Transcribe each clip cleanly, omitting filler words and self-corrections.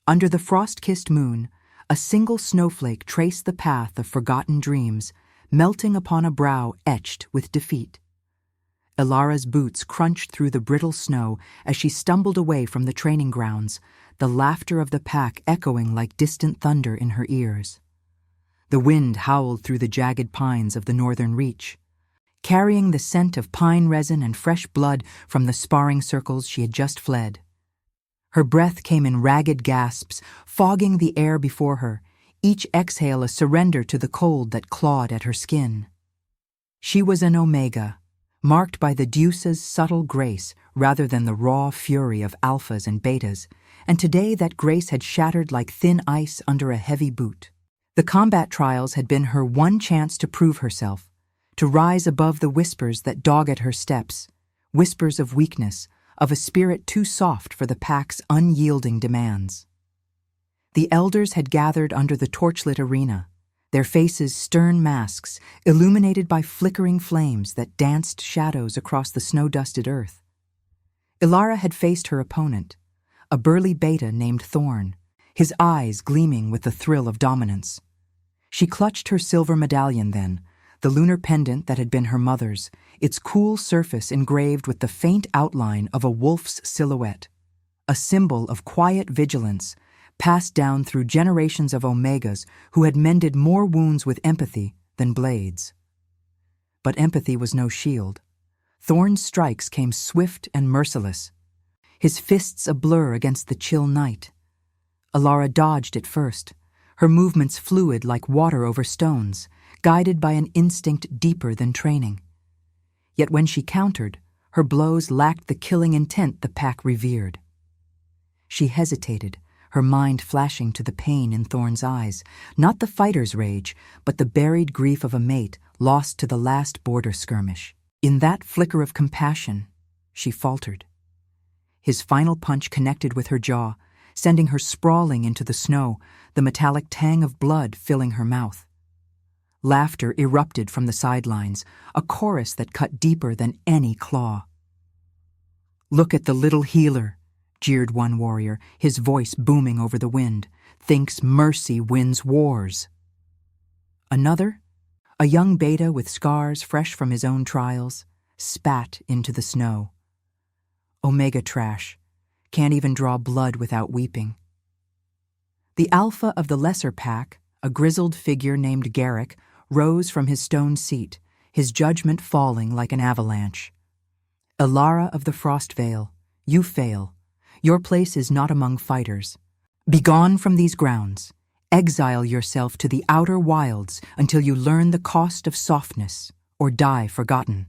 Under the frost-kissed moon, a single snowflake traced the path of forgotten dreams, melting upon a brow etched with defeat. Ilara's boots crunched through the brittle snow as she stumbled away from the training grounds, the laughter of the pack echoing like distant thunder in her ears. The wind howled through the jagged pines of the northern reach, carrying the scent of pine resin and fresh blood from the sparring circles she had just fled. Her breath came in ragged gasps, fogging the air before her, each exhale a surrender to the cold that clawed at her skin. She was an Omega, marked by the Deuce's subtle grace rather than the raw fury of alphas and betas, and today that grace had shattered like thin ice under a heavy boot. The combat trials had been her one chance to prove herself, to rise above the whispers that dog at her steps, whispers of weakness, of a spirit too soft for the pack's unyielding demands. The elders had gathered under the torchlit arena, their faces stern masks, illuminated by flickering flames that danced shadows across the snow-dusted earth. Ilara had faced her opponent, a burly beta named Thorn, his eyes gleaming with the thrill of dominance. She clutched her silver medallion then, the lunar pendant that had been her mother's, its cool surface engraved with the faint outline of a wolf's silhouette, a symbol of quiet vigilance passed down through generations of Omegas who had mended more wounds with empathy than blades. But empathy was no shield. Thorn's strikes came swift and merciless, his fists a blur against the chill night. Ilara dodged at first, her movements fluid like water over stones, guided by an instinct deeper than training. Yet when she countered, her blows lacked the killing intent the pack revered. She hesitated, her mind flashing to the pain in Thorn's eyes, not the fighter's rage, but the buried grief of a mate lost to the last border skirmish. In that flicker of compassion, she faltered. His final punch connected with her jaw, sending her sprawling into the snow, the metallic tang of blood filling her mouth. Laughter erupted from the sidelines, a chorus that cut deeper than any claw. "Look at the little healer," jeered one warrior, his voice booming over the wind, "thinks mercy wins wars." Another, a young beta with scars fresh from his own trials, spat into the snow. "Omega trash. Can't even draw blood without weeping." The alpha of the lesser pack, a grizzled figure named Garrick, rose from his stone seat, his judgment falling like an avalanche. "Ilara of the Frost Vale, you fail. Your place is not among fighters. Begone from these grounds. Exile yourself to the outer wilds until you learn the cost of softness, or die forgotten."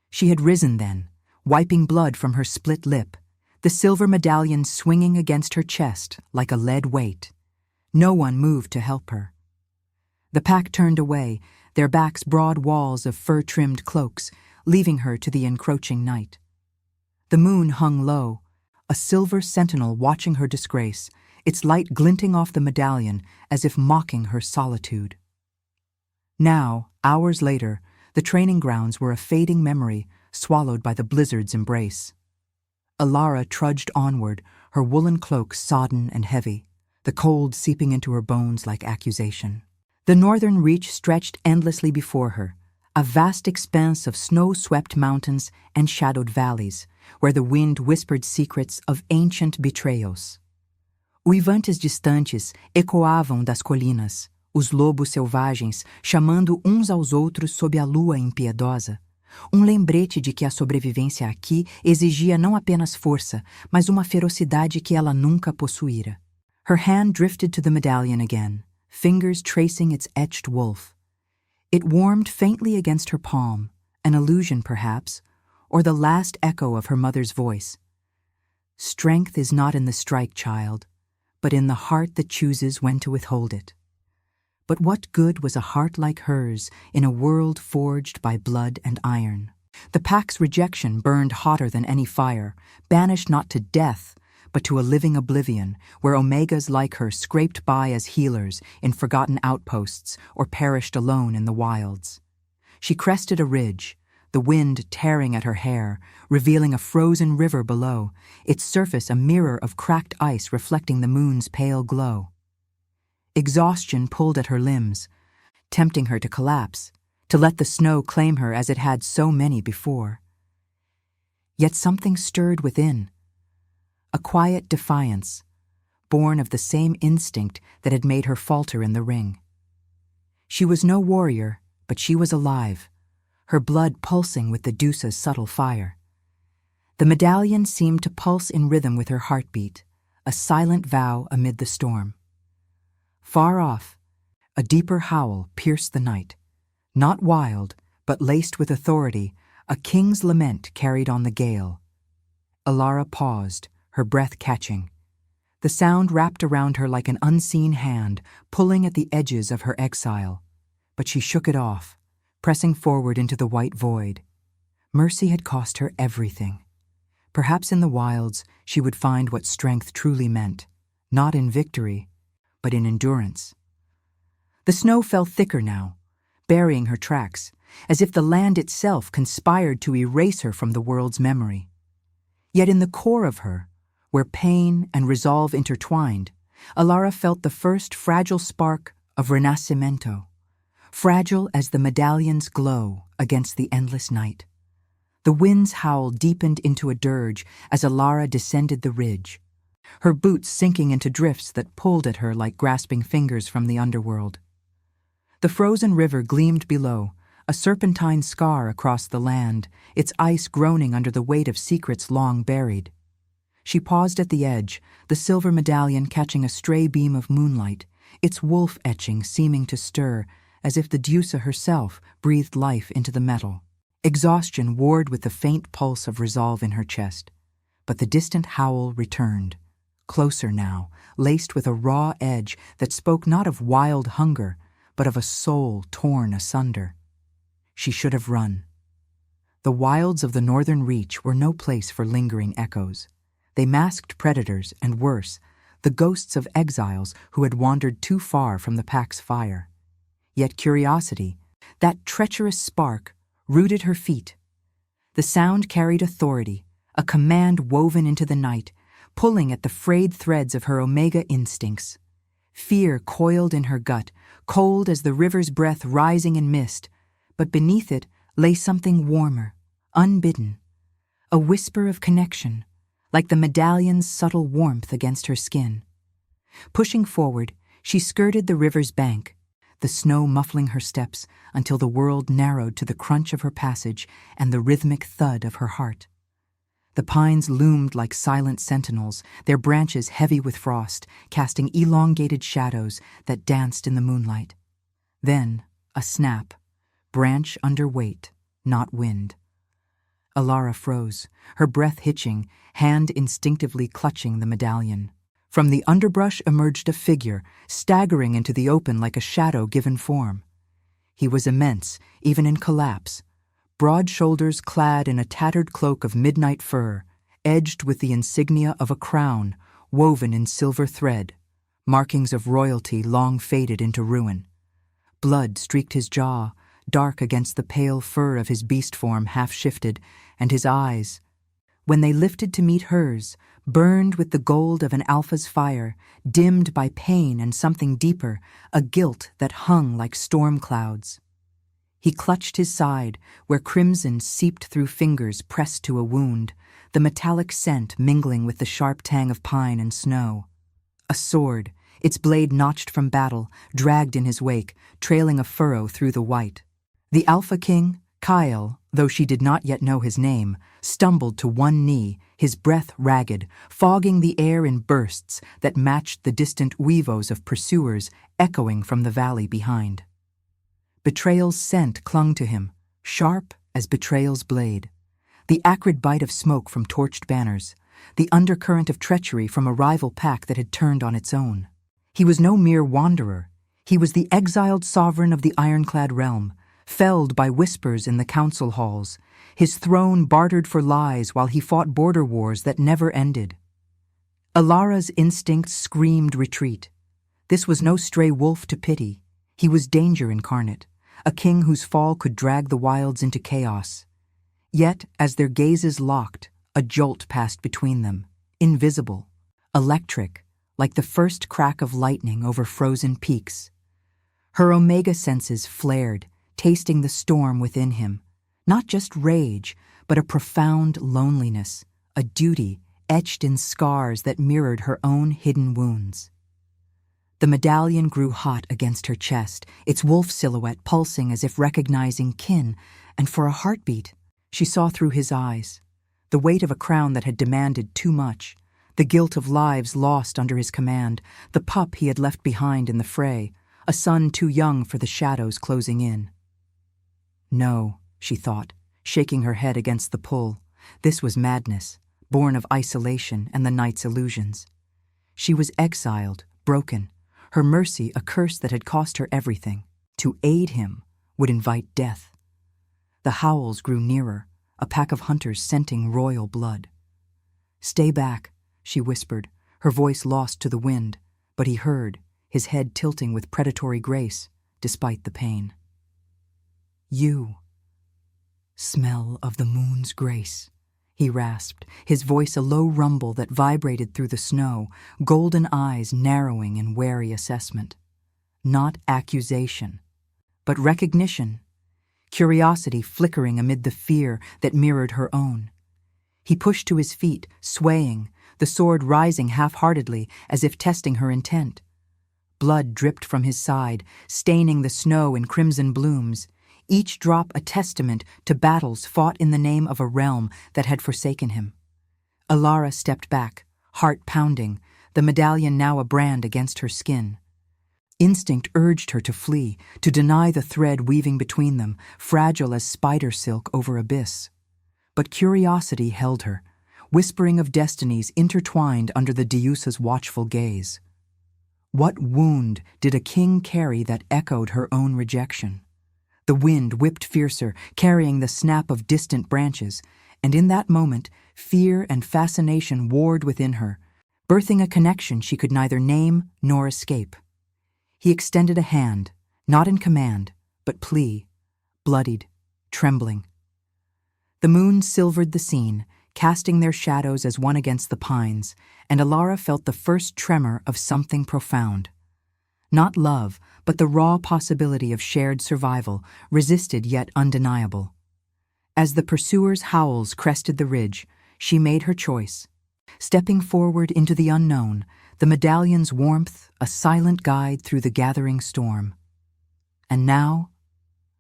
She had risen then, wiping blood from her split lip, the silver medallion swinging against her chest like a lead weight. No one moved to help her. The pack turned away, their backs broad walls of fur-trimmed cloaks, leaving her to the encroaching night. The moon hung low, a silver sentinel watching her disgrace, its light glinting off the medallion as if mocking her solitude. Now, hours later, the training grounds were a fading memory, swallowed by the blizzard's embrace. Ilara trudged onward, her woolen cloak sodden and heavy, the cold seeping into her bones like accusation. The northern reach stretched endlessly before her, a vast expanse of snow-swept mountains and shadowed valleys, where the wind whispered secrets of ancient betrayals. Uivantes distantes ecoavam das colinas, os lobos selvagens chamando uns aos outros sob a lua impiedosa, lembrete de que a sobrevivência aqui exigia não apenas força, mas uma ferocidade que ela nunca possuíra. Her hand drifted to the medallion again, fingers tracing its etched wolf. It warmed faintly against her palm, an illusion perhaps, or the last echo of her mother's voice. "Strength is not in the strike, child, but in the heart that chooses when to withhold it." But what good was a heart like hers in a world forged by blood and iron? The pack's rejection burned hotter than any fire, banished not to death, but to a living oblivion, where Omegas like her scraped by as healers in forgotten outposts or perished alone in the wilds. She crested a ridge, the wind tearing at her hair, revealing a frozen river below, its surface a mirror of cracked ice reflecting the moon's pale glow. Exhaustion pulled at her limbs, tempting her to collapse, to let the snow claim her as it had so many before. Yet something stirred within, a quiet defiance, born of the same instinct that had made her falter in the ring. She was no warrior, but she was alive, her blood pulsing with the Deuce's subtle fire. The medallion seemed to pulse in rhythm with her heartbeat, a silent vow amid the storm. Far off, a deeper howl pierced the night, not wild, but laced with authority, a king's lament carried on the gale. Alara paused, her breath catching. The sound wrapped around her like an unseen hand, pulling at the edges of her exile. But she shook it off, pressing forward into the white void. Mercy had cost her everything. Perhaps in the wilds she would find what strength truly meant, not in victory, but in endurance. The snow fell thicker now, burying her tracks, as if the land itself conspired to erase her from the world's memory. Yet in the core of her, where pain and resolve intertwined, Alara felt the first fragile spark of renascimento, fragile as the medallion's glow against the endless night. The wind's howl deepened into a dirge as Alara descended the ridge, her boots sinking into drifts that pulled at her like grasping fingers from the underworld. The frozen river gleamed below, a serpentine scar across the land, its ice groaning under the weight of secrets long buried. She paused at the edge, the silver medallion catching a stray beam of moonlight, its wolf etching seeming to stir, as if the Deuce herself breathed life into the metal. Exhaustion warred with the faint pulse of resolve in her chest. But the distant howl returned, closer now, laced with a raw edge that spoke not of wild hunger, but of a soul torn asunder. She should have run. The wilds of the northern reach were no place for lingering echoes. They masked predators, and worse, the ghosts of exiles who had wandered too far from the pack's fire. Yet curiosity, that treacherous spark, rooted her feet. The sound carried authority, a command woven into the night, pulling at the frayed threads of her omega instincts. Fear coiled in her gut, cold as the river's breath rising in mist, but beneath it lay something warmer, unbidden, a whisper of connection, like the medallion's subtle warmth against her skin. Pushing forward, she skirted the river's bank, the snow muffling her steps until the world narrowed to the crunch of her passage and the rhythmic thud of her heart. The pines loomed like silent sentinels, their branches heavy with frost, casting elongated shadows that danced in the moonlight. Then, a snap, branch under weight, not wind. Alara froze, her breath hitching, hand instinctively clutching the medallion. From the underbrush emerged a figure, staggering into the open like a shadow given form. He was immense, even in collapse, broad shoulders clad in a tattered cloak of midnight fur, edged with the insignia of a crown, woven in silver thread, markings of royalty long faded into ruin. Blood streaked his jaw, dark against the pale fur of his beast form half shifted, and his eyes, when they lifted to meet hers, burned with the gold of an alpha's fire, dimmed by pain and something deeper, a guilt that hung like storm clouds. He clutched his side, where crimson seeped through fingers pressed to a wound, the metallic scent mingling with the sharp tang of pine and snow. A sword, its blade notched from battle, dragged in his wake, trailing a furrow through the white. The Alpha King, Kyle, though she did not yet know his name, stumbled to one knee, his breath ragged, fogging the air in bursts that matched the distant weavos of pursuers echoing from the valley behind. Betrayal's scent clung to him, sharp as betrayal's blade. The acrid bite of smoke from torched banners, the undercurrent of treachery from a rival pack that had turned on its own. He was no mere wanderer. He was the exiled sovereign of the ironclad realm, felled by whispers in the council halls, his throne bartered for lies while he fought border wars that never ended. Alara's instincts screamed retreat. This was no stray wolf to pity. He was danger incarnate, a king whose fall could drag the wilds into chaos. Yet, as their gazes locked, a jolt passed between them, invisible, electric, like the first crack of lightning over frozen peaks. Her omega senses flared, tasting the storm within him, not just rage, but a profound loneliness, a duty etched in scars that mirrored her own hidden wounds. The medallion grew hot against her chest, its wolf silhouette pulsing as if recognizing kin, and for a heartbeat, she saw through his eyes, the weight of a crown that had demanded too much, the guilt of lives lost under his command, the pup he had left behind in the fray, a son too young for the shadows closing in. No, she thought, shaking her head against the pull. This was madness, born of isolation and the night's illusions. She was exiled, broken, her mercy a curse that had cost her everything. To aid him would invite death. The howls grew nearer, a pack of hunters scenting royal blood. "Stay back," she whispered, her voice lost to the wind, but he heard, his head tilting with predatory grace, despite the pain. "You. Smell of the moon's grace," he rasped, his voice a low rumble that vibrated through the snow, golden eyes narrowing in wary assessment. Not accusation, but recognition, curiosity flickering amid the fear that mirrored her own. He pushed to his feet, swaying, the sword rising half-heartedly as if testing her intent. Blood dripped from his side, staining the snow in crimson blooms, each drop a testament to battles fought in the name of a realm that had forsaken him. Alara stepped back, heart pounding, the medallion now a brand against her skin. Instinct urged her to flee, to deny the thread weaving between them, fragile as spider silk over abyss. But curiosity held her, whispering of destinies intertwined under the Diusa's watchful gaze. What wound did a king carry that echoed her own rejection? The wind whipped fiercer, carrying the snap of distant branches, and in that moment, fear and fascination warred within her, birthing a connection she could neither name nor escape. He extended a hand, not in command, but plea, bloodied, trembling. The moon silvered the scene, casting their shadows as one against the pines, and Alara felt the first tremor of something profound. Not love, but the raw possibility of shared survival, resisted yet undeniable. As the pursuers' howls crested the ridge, she made her choice. Stepping forward into the unknown, the medallion's warmth a silent guide through the gathering storm. And now,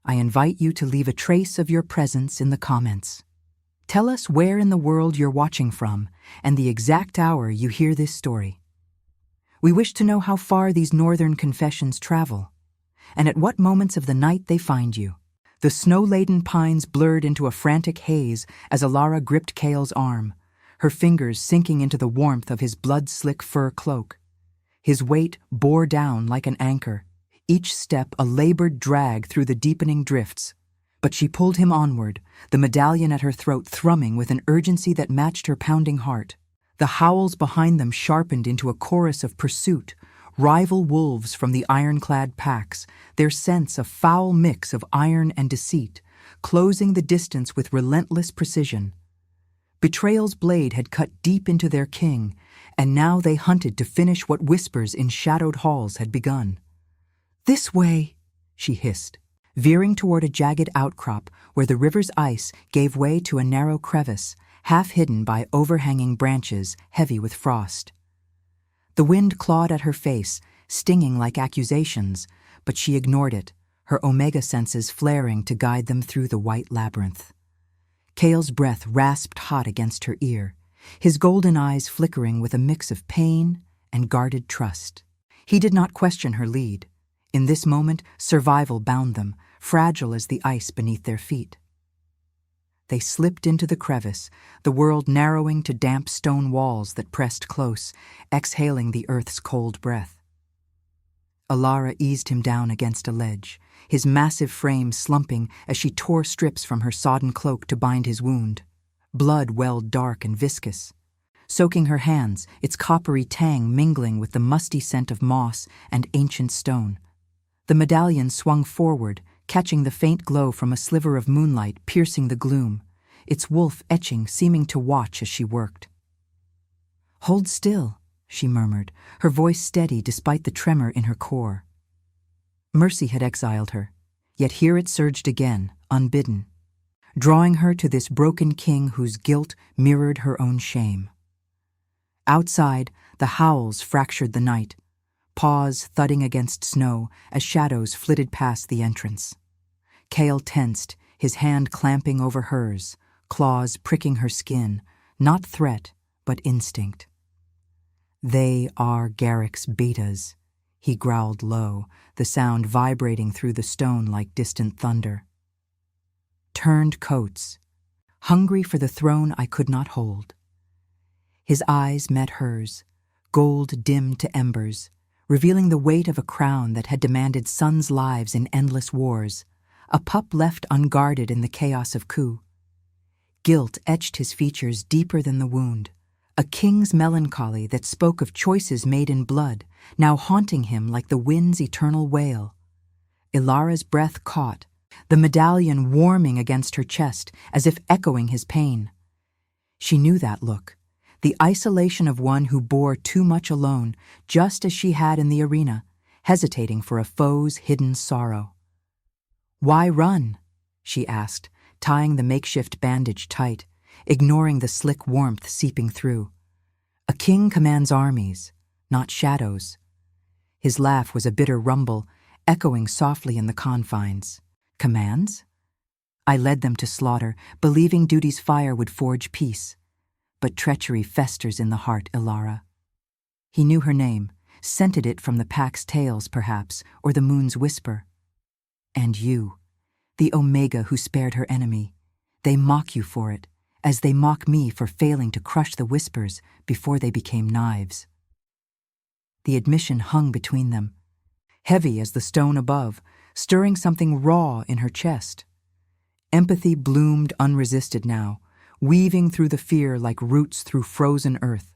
I invite you to leave a trace of your presence in the comments. Tell us where in the world you're watching from and the exact hour you hear this story. We wish to know how far these northern confessions travel, and at what moments of the night they find you. The snow-laden pines blurred into a frantic haze as Alara gripped Kale's arm, her fingers sinking into the warmth of his blood-slick fur cloak. His weight bore down like an anchor, each step a labored drag through the deepening drifts. But she pulled him onward, the medallion at her throat thrumming with an urgency that matched her pounding heart. The howls behind them sharpened into a chorus of pursuit, rival wolves from the ironclad packs, their scents a foul mix of iron and deceit, closing the distance with relentless precision. Betrayal's blade had cut deep into their king, and now they hunted to finish what whispers in shadowed halls had begun. "This way," she hissed, veering toward a jagged outcrop where the river's ice gave way to a narrow crevice, half hidden by overhanging branches heavy with frost. The wind clawed at her face, stinging like accusations, but she ignored it, her omega senses flaring to guide them through the white labyrinth. Kale's breath rasped hot against her ear, his golden eyes flickering with a mix of pain and guarded trust. He did not question her lead. In this moment, survival bound them, fragile as the ice beneath their feet. They slipped into the crevice, the world narrowing to damp stone walls that pressed close, exhaling the earth's cold breath. Alara eased him down against a ledge, his massive frame slumping as she tore strips from her sodden cloak to bind his wound. Blood welled dark and viscous, soaking her hands, its coppery tang mingling with the musty scent of moss and ancient stone. The medallion swung forward, catching the faint glow from a sliver of moonlight piercing the gloom, its wolf etching seeming to watch as she worked. "Hold still," she murmured, her voice steady despite the tremor in her core. Mercy had exiled her, yet here it surged again, unbidden, drawing her to this broken king whose guilt mirrored her own shame. Outside, the howls fractured the night, paws thudding against snow as shadows flitted past the entrance. Kale tensed, his hand clamping over hers, claws pricking her skin, not threat, but instinct. "They are Garrick's betas," he growled low, the sound vibrating through the stone like distant thunder. "Turned coats, hungry for the throne I could not hold." His eyes met hers, gold dimmed to embers, revealing the weight of a crown that had demanded sons' lives in endless wars, a pup left unguarded in the chaos of coup. Guilt etched his features deeper than the wound, a king's melancholy that spoke of choices made in blood, now haunting him like the wind's eternal wail. Ilara's breath caught, the medallion warming against her chest as if echoing his pain. She knew that look, the isolation of one who bore too much alone, just as she had in the arena, hesitating for a foe's hidden sorrow. "Why run?" she asked, tying the makeshift bandage tight, ignoring the slick warmth seeping through. "A king commands armies, not shadows." His laugh was a bitter rumble, echoing softly in the confines. "Commands? I led them to slaughter, believing duty's fire would forge peace. But treachery festers in the heart, Ilara." He knew her name, scented it from the pack's tales, perhaps, or the moon's whisper. "And you, the Omega who spared her enemy, they mock you for it, as they mock me for failing to crush the whispers before they became knives." The admission hung between them, heavy as the stone above, stirring something raw in her chest. Empathy bloomed unresisted now, weaving through the fear like roots through frozen earth.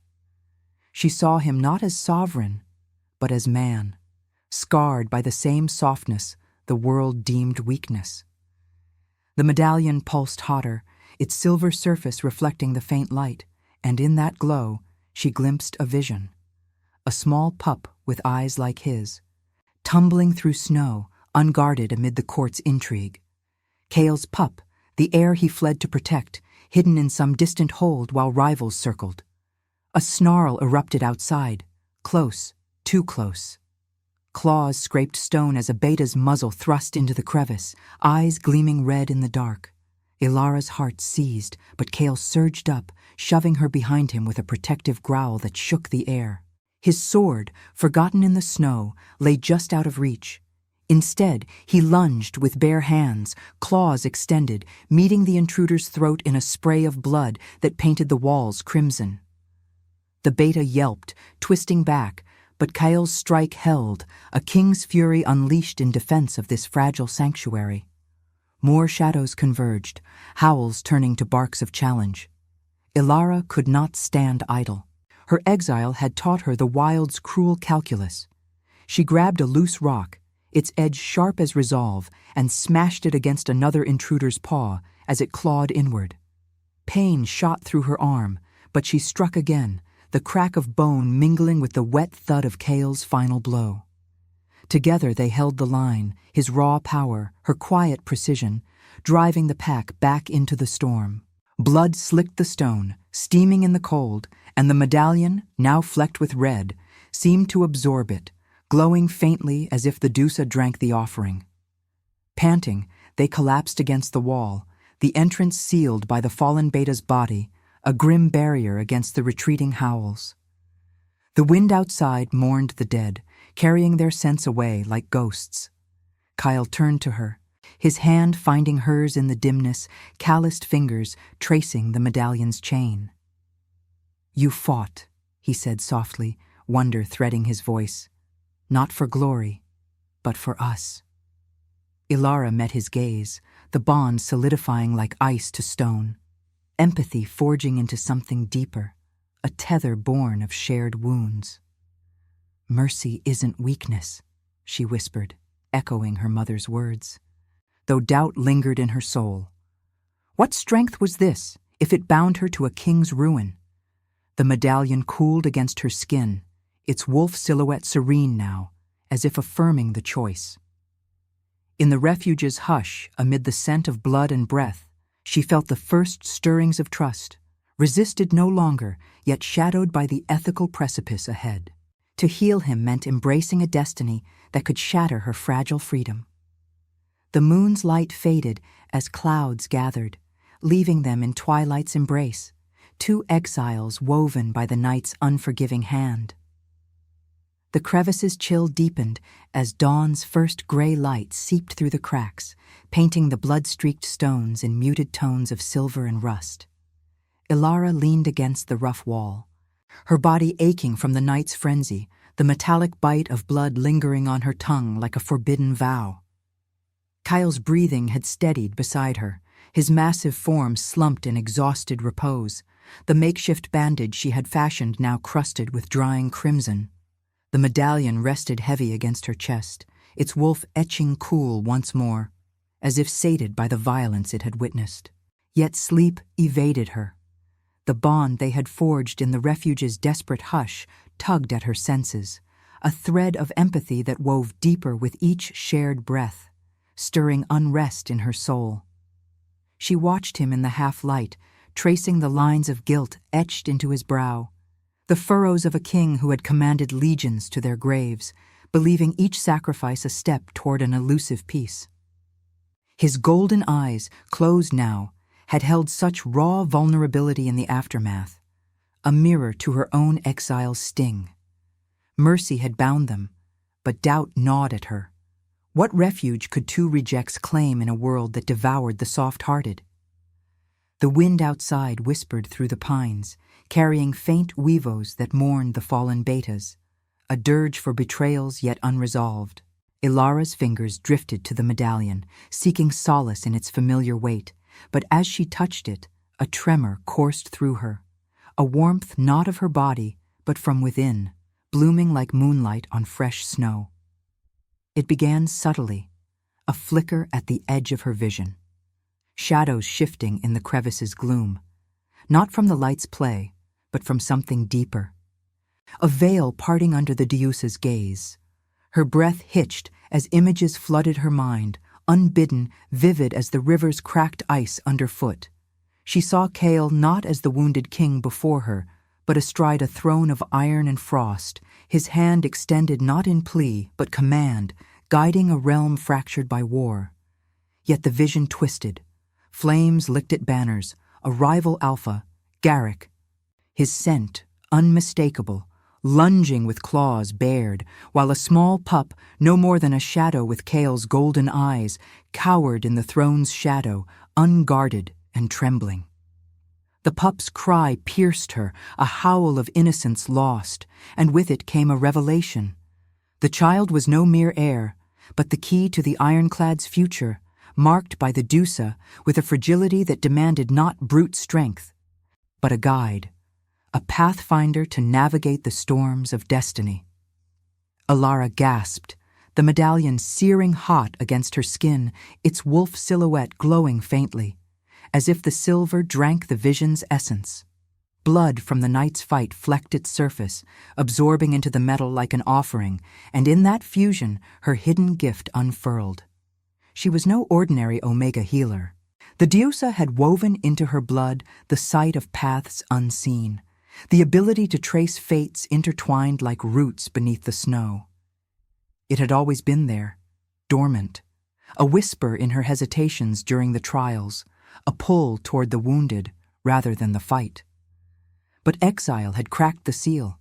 She saw him not as sovereign, but as man, scarred by the same softness the world deemed weakness. The medallion pulsed hotter, its silver surface reflecting the faint light, and in that glow she glimpsed a vision. A small pup with eyes like his, tumbling through snow, unguarded amid the court's intrigue. Kale's pup, the heir he fled to protect, hidden in some distant hold while rivals circled. A snarl erupted outside, close, too close. Claws scraped stone as a beta's muzzle thrust into the crevice, eyes gleaming red in the dark. Ilara's heart seized, but Kale surged up, shoving her behind him with a protective growl that shook the air. His sword, forgotten in the snow, lay just out of reach. Instead, he lunged with bare hands, claws extended, meeting the intruder's throat in a spray of blood that painted the walls crimson. The beta yelped, twisting back, but Kale's strike held, a king's fury unleashed in defense of this fragile sanctuary. More shadows converged, howls turning to barks of challenge. Ilara could not stand idle. Her exile had taught her the wild's cruel calculus. She grabbed a loose rock, its edge sharp as resolve, and smashed it against another intruder's paw as it clawed inward. Pain shot through her arm, but she struck again, the crack of bone mingling with the wet thud of Kale's final blow. Together they held the line, his raw power, her quiet precision, driving the pack back into the storm. Blood slicked the stone, steaming in the cold, and the medallion, now flecked with red, seemed to absorb it, glowing faintly as if the Dusa drank the offering. Panting, they collapsed against the wall, the entrance sealed by the fallen beta's body, a grim barrier against the retreating howls. The wind outside mourned the dead, carrying their sense away like ghosts. Kyle turned to her, his hand finding hers in the dimness, calloused fingers tracing the medallion's chain. "You fought," he said softly, wonder threading his voice. "Not for glory, but for us." Ilara met his gaze, the bond solidifying like ice to stone. Empathy forging into something deeper, a tether born of shared wounds. "Mercy isn't weakness," she whispered, echoing her mother's words, though doubt lingered in her soul. What strength was this, if it bound her to a king's ruin? The medallion cooled against her skin, its wolf silhouette serene now, as if affirming the choice. In the refuge's hush, amid the scent of blood and breath, she felt the first stirrings of trust, resisted no longer, yet shadowed by the ethical precipice ahead. To heal him meant embracing a destiny that could shatter her fragile freedom. The moon's light faded as clouds gathered, leaving them in twilight's embrace, two exiles woven by the night's unforgiving hand. The crevice's chill deepened as dawn's first gray light seeped through the cracks, painting the blood-streaked stones in muted tones of silver and rust. Ilara leaned against the rough wall, her body aching from the night's frenzy, the metallic bite of blood lingering on her tongue like a forbidden vow. Kyle's breathing had steadied beside her, his massive form slumped in exhausted repose, the makeshift bandage she had fashioned now crusted with drying crimson. The medallion rested heavy against her chest, its wolf etching cool once more, as if sated by the violence it had witnessed. Yet sleep evaded her. The bond they had forged in the refuge's desperate hush tugged at her senses, a thread of empathy that wove deeper with each shared breath, stirring unrest in her soul. She watched him in the half-light, tracing the lines of guilt etched into his brow, the furrows of a king who had commanded legions to their graves, believing each sacrifice a step toward an elusive peace. His golden eyes, closed now, had held such raw vulnerability in the aftermath, a mirror to her own exile's sting. Mercy had bound them, but doubt gnawed at her. What refuge could two rejects claim in a world that devoured the soft-hearted? The wind outside whispered through the pines, carrying faint weevos that mourned the fallen betas, a dirge for betrayals yet unresolved. Ilara's fingers drifted to the medallion, seeking solace in its familiar weight, but as she touched it, a tremor coursed through her, a warmth not of her body, but from within, blooming like moonlight on fresh snow. It began subtly, a flicker at the edge of her vision, shadows shifting in the crevice's gloom, not from the light's play, but from something deeper. A veil parting under the Diusa's gaze. Her breath hitched as images flooded her mind, unbidden, vivid as the river's cracked ice underfoot. She saw Kale not as the wounded king before her, but astride a throne of iron and frost, his hand extended not in plea, but command, guiding a realm fractured by war. Yet the vision twisted. Flames licked at banners, a rival alpha, Garrick, his scent unmistakable, lunging with claws bared, while a small pup, no more than a shadow with Kale's golden eyes, cowered in the throne's shadow, unguarded and trembling. The pup's cry pierced her, a howl of innocence lost, and with it came a revelation. The child was no mere heir, but the key to the ironclad's future, marked by the Diusa with a fragility that demanded not brute strength, but a guide, a pathfinder to navigate the storms of destiny. Ilara gasped, the medallion searing hot against her skin, its wolf silhouette glowing faintly, as if the silver drank the vision's essence. Blood from the night's fight flecked its surface, absorbing into the metal like an offering, and in that fusion her hidden gift unfurled. She was no ordinary Omega healer. The Diusa had woven into her blood the sight of paths unseen, the ability to trace fates intertwined like roots beneath the snow. It had always been there, dormant, a whisper in her hesitations during the trials, a pull toward the wounded rather than the fight. But exile had cracked the seal,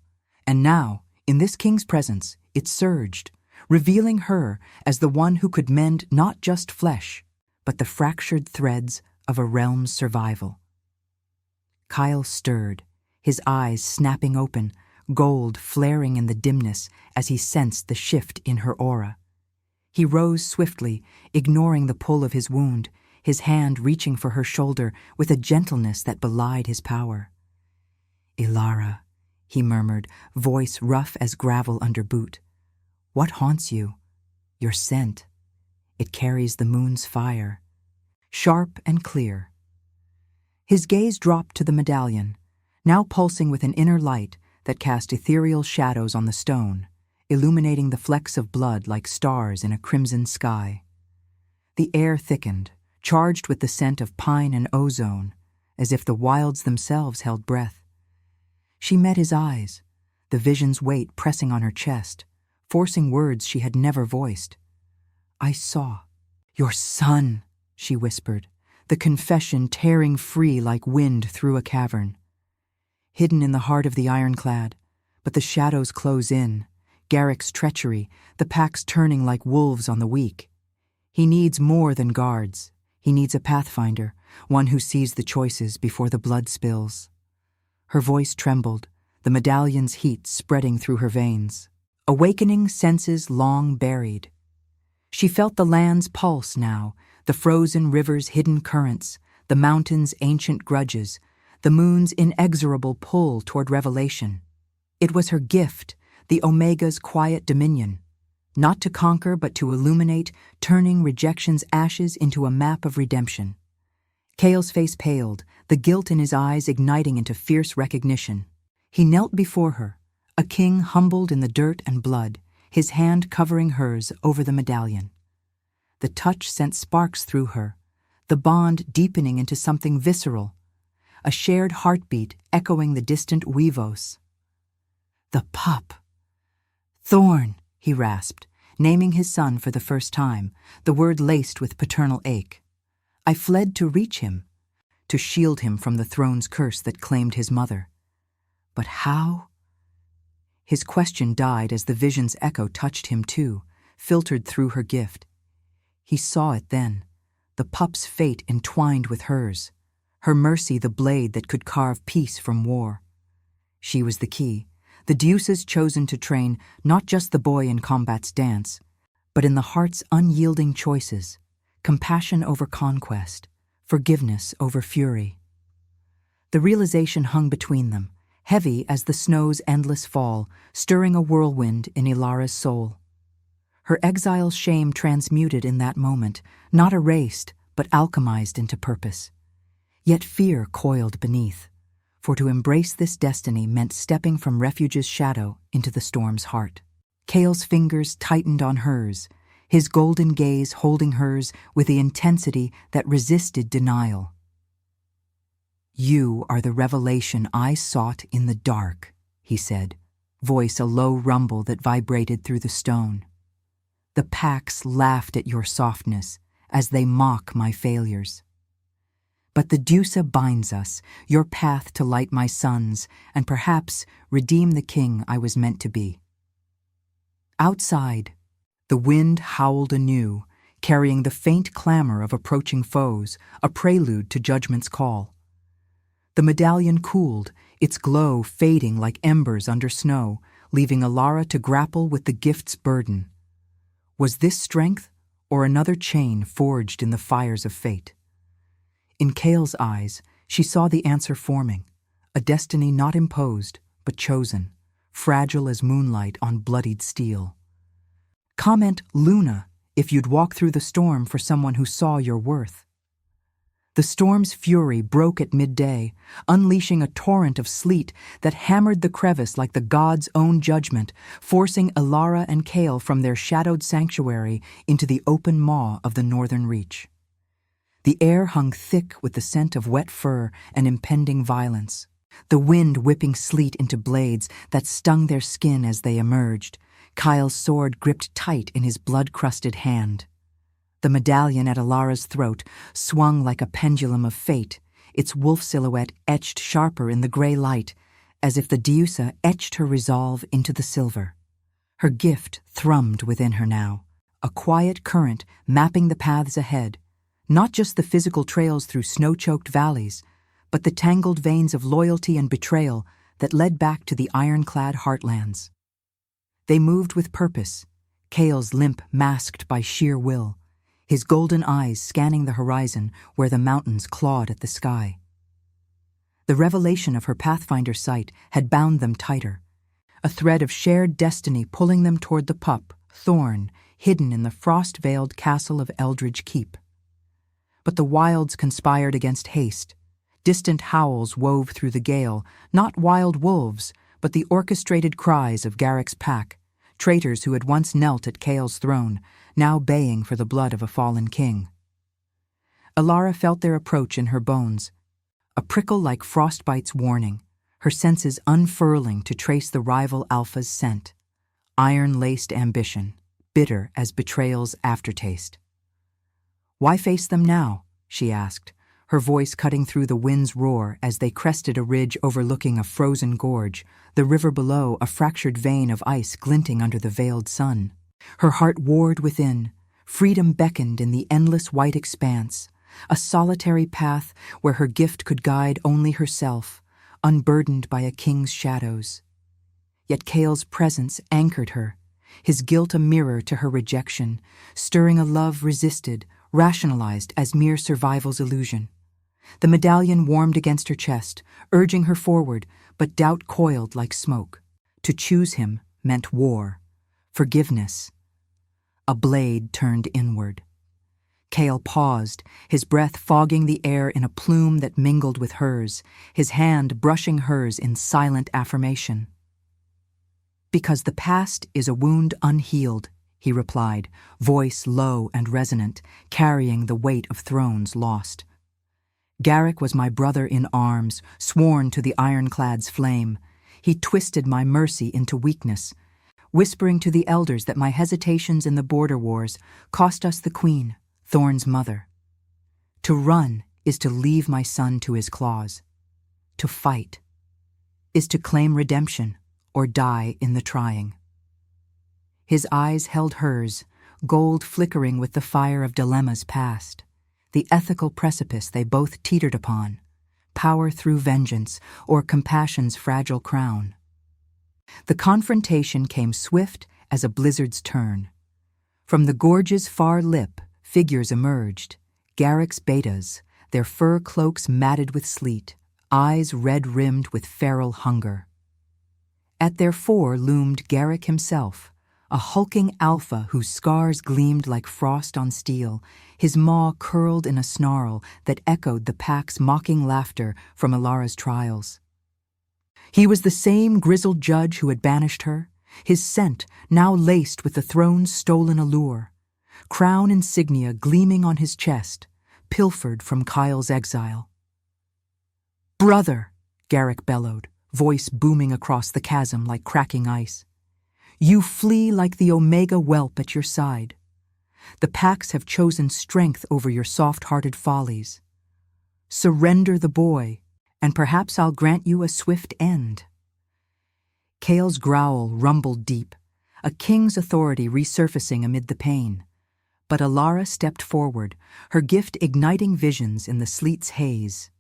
and now, in this king's presence, it surged, revealing her as the one who could mend not just flesh, but the fractured threads of a realm's survival. Kyle stirred, his eyes snapping open, gold flaring in the dimness as he sensed the shift in her aura. He rose swiftly, ignoring the pull of his wound, his hand reaching for her shoulder with a gentleness that belied his power. "Ilara," he murmured, voice rough as gravel under boot. "What haunts you? Your scent. It carries the moon's fire. Sharp and clear, His gaze dropped to the medallion, now pulsing with an inner light that cast ethereal shadows on the stone, illuminating the flecks of blood like stars in a crimson sky. The air thickened, charged with the scent of pine and ozone, as if the wilds themselves held breath. She met his eyes, the vision's weight pressing on her chest, forcing words she had never voiced. "I saw. Your son," she whispered, the confession tearing free like wind through a cavern. Hidden in the heart of the ironclad, but the shadows close in, Garrick's treachery, the packs turning like wolves on the weak. He needs more than guards. He needs a pathfinder, one who sees the choices before the blood spills. Her voice trembled, the medallion's heat spreading through her veins, awakening senses long buried. She felt the land's pulse now, the frozen river's hidden currents, the mountain's ancient grudges, the moon's inexorable pull toward revelation. It was her gift, the Omega's quiet dominion, not to conquer but to illuminate, turning rejection's ashes into a map of redemption. Cale's face paled, the guilt in his eyes igniting into fierce recognition. He knelt before her, a king humbled in the dirt and blood, his hand covering hers over the medallion. The touch sent sparks through her, the bond deepening into something visceral, a shared heartbeat echoing the distant huevos. "The pup." "Thorn," he rasped, naming his son for the first time, the word laced with paternal ache. "I fled to reach him, to shield him from the throne's curse that claimed his mother. But how?" His question died as the vision's echo touched him too, filtered through her gift. He saw it then, the pup's fate entwined with hers, her mercy the blade that could carve peace from war. She was the key, the deuces chosen to train not just the boy in combat's dance, but in the heart's unyielding choices, compassion over conquest, forgiveness over fury. The realization hung between them, heavy as the snow's endless fall, stirring a whirlwind in Ilara's soul. Her exile's shame transmuted in that moment, not erased, but alchemized into purpose. Yet fear coiled beneath, for to embrace this destiny meant stepping from refuge's shadow into the storm's heart. Cale's fingers tightened on hers, his golden gaze holding hers with the intensity that resisted denial. "You are the revelation I sought in the dark," he said, voice a low rumble that vibrated through the stone. "The packs laughed at your softness as they mock my failures. But the Deusa binds us, your path to light my sons, and perhaps redeem the king I was meant to be." Outside, the wind howled anew, carrying the faint clamor of approaching foes, a prelude to judgment's call. The medallion cooled, its glow fading like embers under snow, leaving Ilara to grapple with the gift's burden. Was this strength, or another chain forged in the fires of fate? In Cale's eyes, she saw the answer forming, a destiny not imposed, but chosen, fragile as moonlight on bloodied steel. Comment Luna if you'd walk through the storm for someone who saw your worth. The storm's fury broke at midday, unleashing a torrent of sleet that hammered the crevice like the god's own judgment, forcing Ilara and Cale from their shadowed sanctuary into the open maw of the northern reach. The air hung thick with the scent of wet fur and impending violence, the wind whipping sleet into blades that stung their skin as they emerged, Kyle's sword gripped tight in his blood-crusted hand. The medallion at Ilara's throat swung like a pendulum of fate, its wolf silhouette etched sharper in the gray light, as if the Deusa etched her resolve into the silver. Her gift thrummed within her now, a quiet current mapping the paths ahead, not just the physical trails through snow-choked valleys, but the tangled veins of loyalty and betrayal that led back to the ironclad heartlands. They moved with purpose, Cale's limp masked by sheer will, his golden eyes scanning the horizon where the mountains clawed at the sky. The revelation of her Pathfinder sight had bound them tighter, a thread of shared destiny pulling them toward the pup, Thorn, hidden in the frost-veiled castle of Eldridge Keep. But the wilds conspired against haste, Distant howls wove through the gale, not wild wolves, but the orchestrated cries of Garrick's pack, traitors who had once knelt at Chaol's throne, now baying for the blood of a fallen king. Alara felt their approach in her bones, a prickle like frostbite's warning, her senses unfurling to trace the rival alpha's scent, iron-laced ambition, bitter as betrayal's aftertaste. "Why face them now?" she asked, her voice cutting through the wind's roar as they crested a ridge overlooking a frozen gorge, the river below a fractured vein of ice glinting under the veiled sun. Her heart warred within, freedom beckoned in the endless white expanse, a solitary path where her gift could guide only herself, unburdened by a king's shadows. Yet Chaol's presence anchored her, his guilt a mirror to her rejection, stirring a love resisted, rationalized as mere survival's illusion. The medallion warmed against her chest, urging her forward, but doubt coiled like smoke. To choose him meant war, forgiveness. A blade turned inward. Chaol paused, his breath fogging the air in a plume that mingled with hers, his hand brushing hers in silent affirmation. "Because the past is a wound unhealed," he replied, voice low and resonant, carrying the weight of thrones lost. "Garrick was my brother in arms, sworn to the ironclad's flame. He twisted my mercy into weakness, whispering to the elders that my hesitations in the border wars cost us the queen, Thorn's mother. To run is to leave my son to his claws. To fight is to claim redemption or die in the trying." His eyes held hers, gold flickering with the fire of dilemmas past, the ethical precipice they both teetered upon, power through vengeance or compassion's fragile crown. The confrontation came swift as a blizzard's turn. From the gorge's far lip, figures emerged, Garrick's betas, their fur cloaks matted with sleet, eyes red-rimmed with feral hunger. At their fore loomed Garrick himself, a hulking alpha whose scars gleamed like frost on steel, his maw curled in a snarl that echoed the pack's mocking laughter from Alara's trials. He was the same grizzled judge who had banished her, his scent now laced with the throne's stolen allure, crown insignia gleaming on his chest, pilfered from Kyle's exile. "Brother," Garrick bellowed, voice booming across the chasm like cracking ice. "You flee like the Omega whelp at your side. The packs have chosen strength over your soft-hearted follies. Surrender the boy, and perhaps I'll grant you a swift end." Chaol's growl rumbled deep, a king's authority resurfacing amid the pain. But Alara stepped forward, her gift igniting visions in the sleet's haze.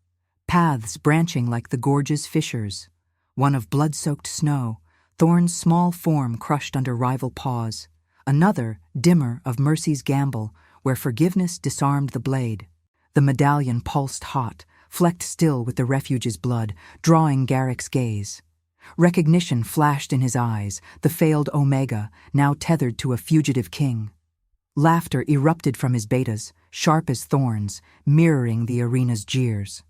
Paths branching like the gorge's fissures, one of blood-soaked snow, Thorn's small form crushed under rival paws, another, dimmer, of Mercy's gamble, where forgiveness disarmed the blade. The medallion pulsed hot, flecked still with the refuge's blood, drawing Garrick's gaze. Recognition flashed in his eyes, the failed Omega, now tethered to a fugitive king. Laughter erupted from his betas, sharp as thorns, mirroring the arena's jeers.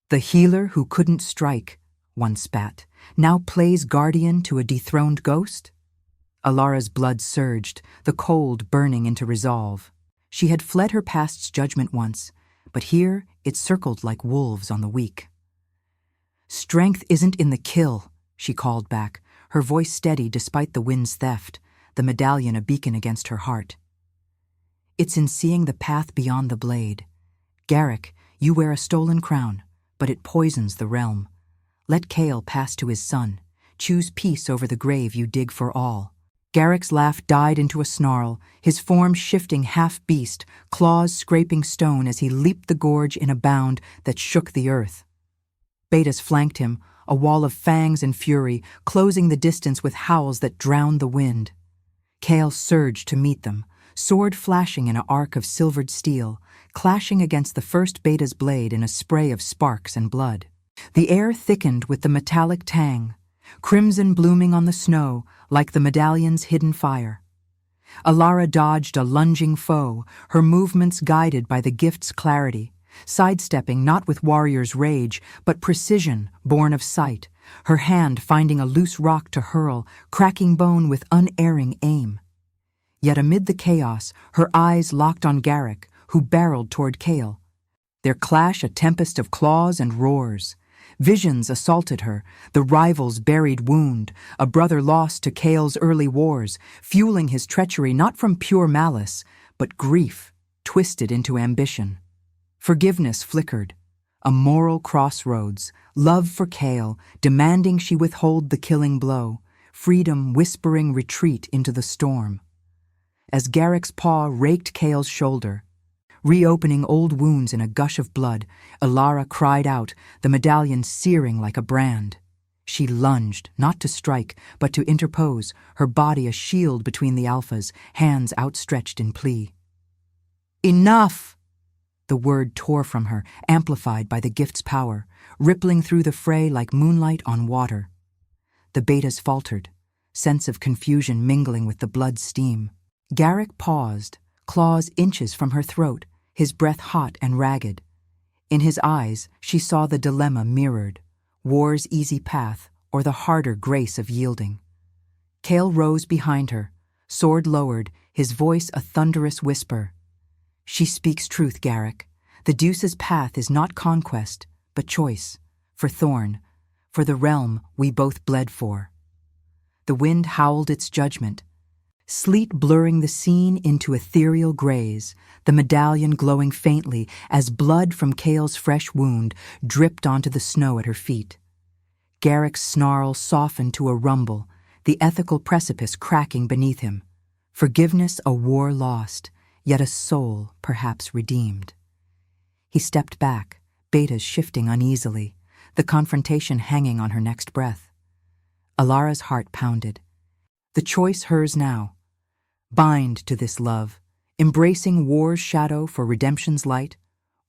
"The healer who couldn't strike," one spat, "now plays guardian to a dethroned ghost?" Alara's blood surged, the cold burning into resolve. She had fled her past's judgment once, but here it circled like wolves on the weak. "Strength isn't in the kill," she called back, her voice steady despite the wind's theft, the medallion a beacon against her heart. "It's in seeing the path beyond the blade. Garrick, you wear a stolen crown, but it poisons the realm. Let Chaol pass to his son. Choose peace over the grave you dig for all." Garrick's laugh died into a snarl, his form shifting half-beast, claws scraping stone as he leaped the gorge in a bound that shook the earth. Betas flanked him, a wall of fangs and fury, closing the distance with howls that drowned the wind. Chaol surged to meet them, sword flashing in an arc of silvered steel, clashing against the first beta's blade in a spray of sparks and blood. The air thickened with the metallic tang, crimson blooming on the snow like the medallion's hidden fire. Alara dodged a lunging foe, her movements guided by the gift's clarity, sidestepping not with warrior's rage, but precision born of sight, her hand finding a loose rock to hurl, cracking bone with unerring aim. Yet amid the chaos, her eyes locked on Garrick, who barreled toward Cale. Their clash a tempest of claws and roars. Visions assaulted her, the rival's buried wound, a brother lost to Cale's early wars, fueling his treachery not from pure malice, but grief, twisted into ambition. Forgiveness flickered, a moral crossroads, love for Cale, demanding she withhold the killing blow, freedom whispering retreat into the storm. As Garrick's paw raked Cale's shoulder, reopening old wounds in a gush of blood, Elara cried out, the medallion searing like a brand. She lunged, not to strike, but to interpose, her body a shield between the alphas, hands outstretched in plea. "Enough!" The word tore from her, amplified by the gift's power, rippling through the fray like moonlight on water. The betas faltered, sense of confusion mingling with the blood steam. Garrick paused, claws inches from her throat, his breath hot and ragged. In his eyes she saw the dilemma mirrored, war's easy path or the harder grace of yielding. Cale rose behind her, sword lowered, his voice a thunderous whisper. "She speaks truth, Garrick. The Deuce's path is not conquest, but choice, for Thorn, for the realm we both bled for." The wind howled its judgment, sleet blurring the scene into ethereal grays, the medallion glowing faintly as blood from Cale's fresh wound dripped onto the snow at her feet. Garrick's snarl softened to a rumble, the ethical precipice cracking beneath him. Forgiveness a war lost, yet a soul perhaps redeemed. He stepped back, betas shifting uneasily, the confrontation hanging on her next breath. Elara's heart pounded. The choice hers now. Bind to this love, embracing war's shadow for redemption's light,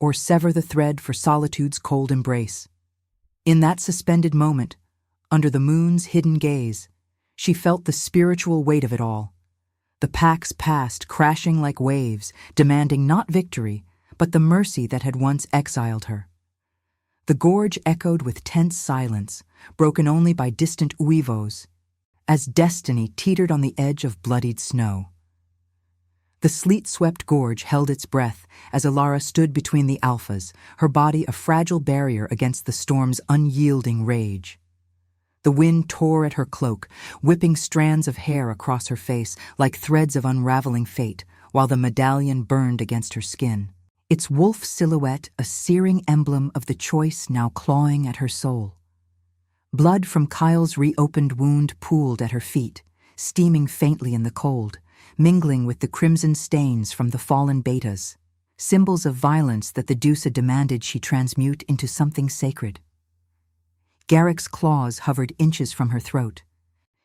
or sever the thread for solitude's cold embrace. In that suspended moment, under the moon's hidden gaze, she felt the spiritual weight of it all. The packs passed crashing like waves, demanding not victory, but the mercy that had once exiled her. The gorge echoed with tense silence, broken only by distant uivos, as destiny teetered on the edge of bloodied snow. The sleet-swept gorge held its breath as Elara stood between the alphas, her body a fragile barrier against the storm's unyielding rage. The wind tore at her cloak, whipping strands of hair across her face like threads of unraveling fate, while the medallion burned against her skin, its wolf silhouette a searing emblem of the choice now clawing at her soul. Blood from Kyle's reopened wound pooled at her feet, steaming faintly in the cold, mingling with the crimson stains from the fallen betas, symbols of violence that the Deuce demanded she transmute into something sacred. Garrick's claws hovered inches from her throat,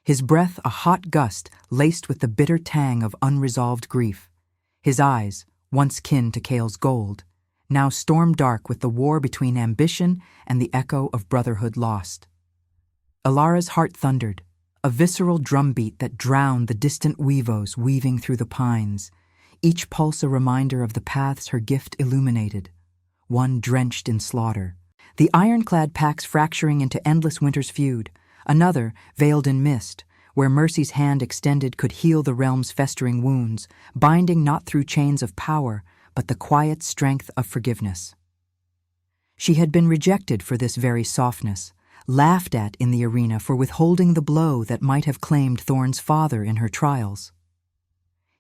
his breath a hot gust laced with the bitter tang of unresolved grief, his eyes, once kin to Cale's gold, now storm-dark with the war between ambition and the echo of brotherhood lost. Elara's heart thundered, a visceral drumbeat that drowned the distant weavos weaving through the pines, each pulse a reminder of the paths her gift illuminated, one drenched in slaughter. The ironclad packs fracturing into endless winter's feud, another veiled in mist, where mercy's hand extended could heal the realm's festering wounds, binding not through chains of power, but the quiet strength of forgiveness. She had been rejected for this very softness, laughed at in the arena for withholding the blow that might have claimed Thorn's father in her trials.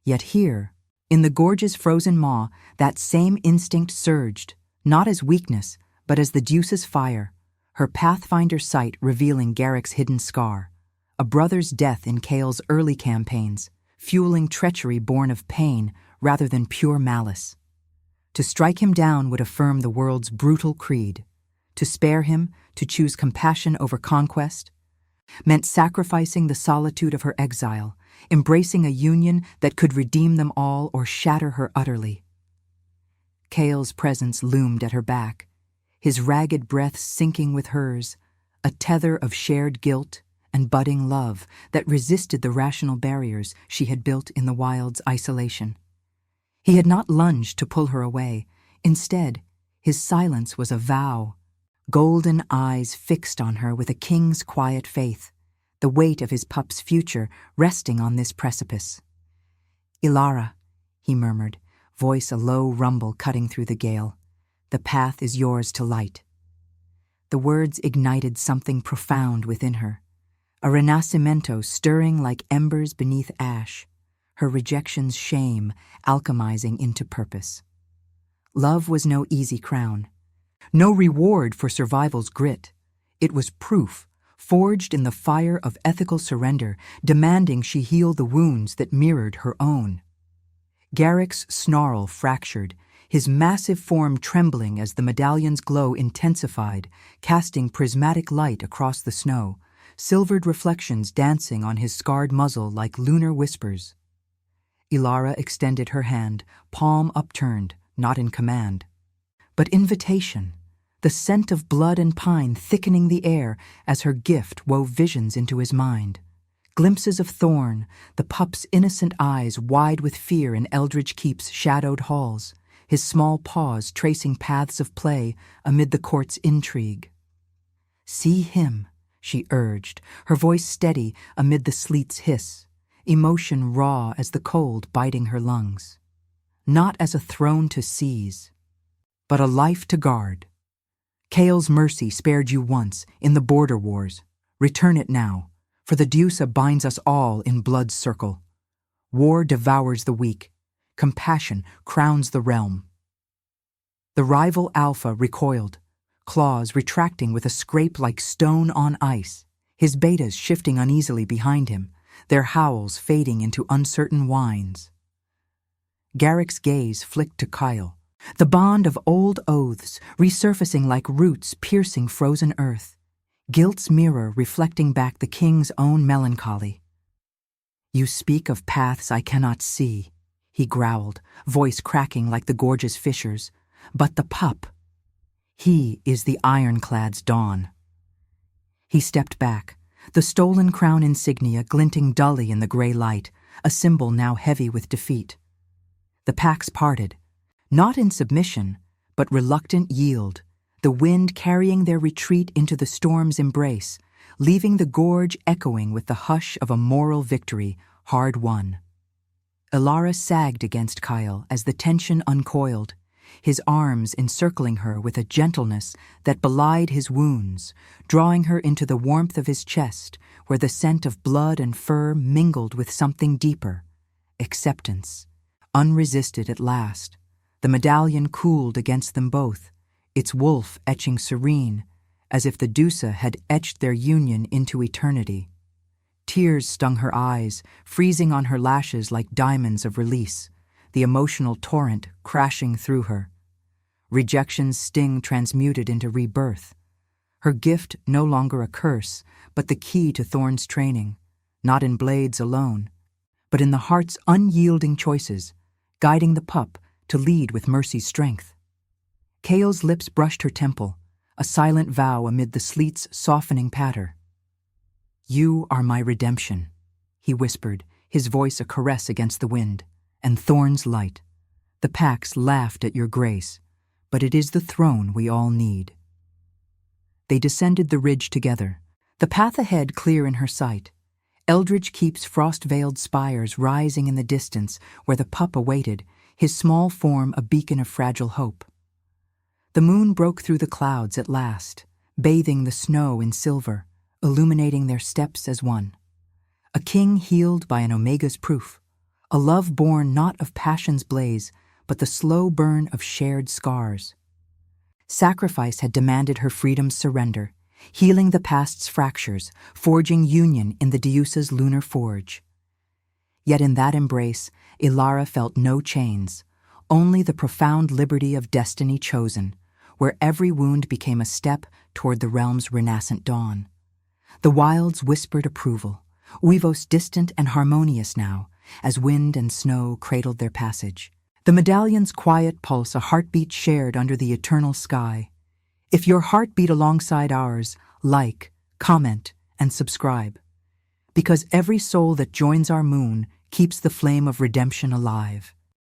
Yet here, in the gorge's frozen maw, that same instinct surged, not as weakness, but as the Deuce's fire, her pathfinder sight revealing Garrick's hidden scar, a brother's death in Cale's early campaigns, fueling treachery born of pain rather than pure malice. To strike him down would affirm the world's brutal creed. To spare him, to choose compassion over conquest, meant sacrificing the solitude of her exile, embracing a union that could redeem them all or shatter her utterly. Cale's presence loomed at her back, his ragged breath sinking with hers, a tether of shared guilt and budding love that resisted the rational barriers she had built in the wild's isolation. He had not lunged to pull her away. Instead, His silence was a vow, golden eyes fixed on her with a king's quiet faith, the weight of his pup's future resting on this precipice. "Ilara," he murmured, voice a low rumble cutting through the gale, "the path is yours to light." The words ignited something profound within her, a renascimento stirring like embers beneath ash, her rejection's shame alchemizing into purpose. Love was no easy crown, no reward for survival's grit. It was proof, forged in the fire of ethical surrender, demanding she heal the wounds that mirrored her own. Garrick's snarl fractured, his massive form trembling as the medallion's glow intensified, casting prismatic light across the snow, silvered reflections dancing on his scarred muzzle like lunar whispers. Ilara extended her hand, palm upturned, not in command, but invitation, the scent of blood and pine thickening the air as her gift wove visions into his mind. Glimpses of Thorn, the pup's innocent eyes wide with fear in Eldridge Keep's shadowed halls, his small paws tracing paths of play amid the court's intrigue. "See him," she urged, her voice steady amid the sleet's hiss, emotion raw as the cold biting her lungs. "Not as a throne to seize, but a life to guard. Kael's mercy spared you once in the border wars. Return it now, for the Deusa binds us all in blood's circle. War devours the weak. Compassion crowns the realm." The rival Alpha recoiled, claws retracting with a scrape like stone on ice, his betas shifting uneasily behind him, their howls fading into uncertain whines. Garrick's gaze flicked to Kael, the bond of old oaths resurfacing like roots piercing frozen earth, guilt's mirror reflecting back the king's own melancholy. "You speak of paths I cannot see," he growled, voice cracking like the gorge's fissures. "But the pup, he is the ironclad's dawn." He stepped back, the stolen crown insignia glinting dully in the gray light, a symbol now heavy with defeat. The packs parted, not in submission, but reluctant yield, the wind carrying their retreat into the storm's embrace, leaving the gorge echoing with the hush of a moral victory hard won. Ilara sagged against Kael as the tension uncoiled, his arms encircling her with a gentleness that belied his wounds, drawing her into the warmth of his chest, where the scent of blood and fur mingled with something deeper, acceptance, unresisted at last. The medallion cooled against them both, its wolf etching serene, as if the Deusa had etched their union into eternity. Tears stung her eyes, freezing on her lashes like diamonds of release, the emotional torrent crashing through her. Rejection's sting transmuted into rebirth. Her gift no longer a curse, but the key to Thorn's training, not in blades alone, but in the heart's unyielding choices, guiding the pup to lead with mercy's strength. Kael's lips brushed her temple, a silent vow amid the sleet's softening patter. "You are my redemption," he whispered, his voice a caress against the wind, "and Thorn's light. The packs laughed at your grace, but it is the throne we all need." They descended the ridge together, the path ahead clear in her sight. Eldridge Keep's frost-veiled spires rising in the distance where the pup awaited, his small form a beacon of fragile hope. The moon broke through the clouds at last, bathing the snow in silver, illuminating their steps as one. A king healed by an Omega's proof, a love born not of passion's blaze, but the slow burn of shared scars. Sacrifice had demanded her freedom's surrender, healing the past's fractures, forging union in the Deusa's lunar forge. Yet in that embrace, Ilara felt no chains, only the profound liberty of destiny chosen, where every wound became a step toward the realm's renascent dawn. The wilds whispered approval, Uivos distant and harmonious now, as wind and snow cradled their passage. The medallion's quiet pulse a heartbeat shared under the eternal sky. If your heart beat alongside ours, like, comment, and subscribe. Because every soul that joins our moon keeps the flame of redemption alive.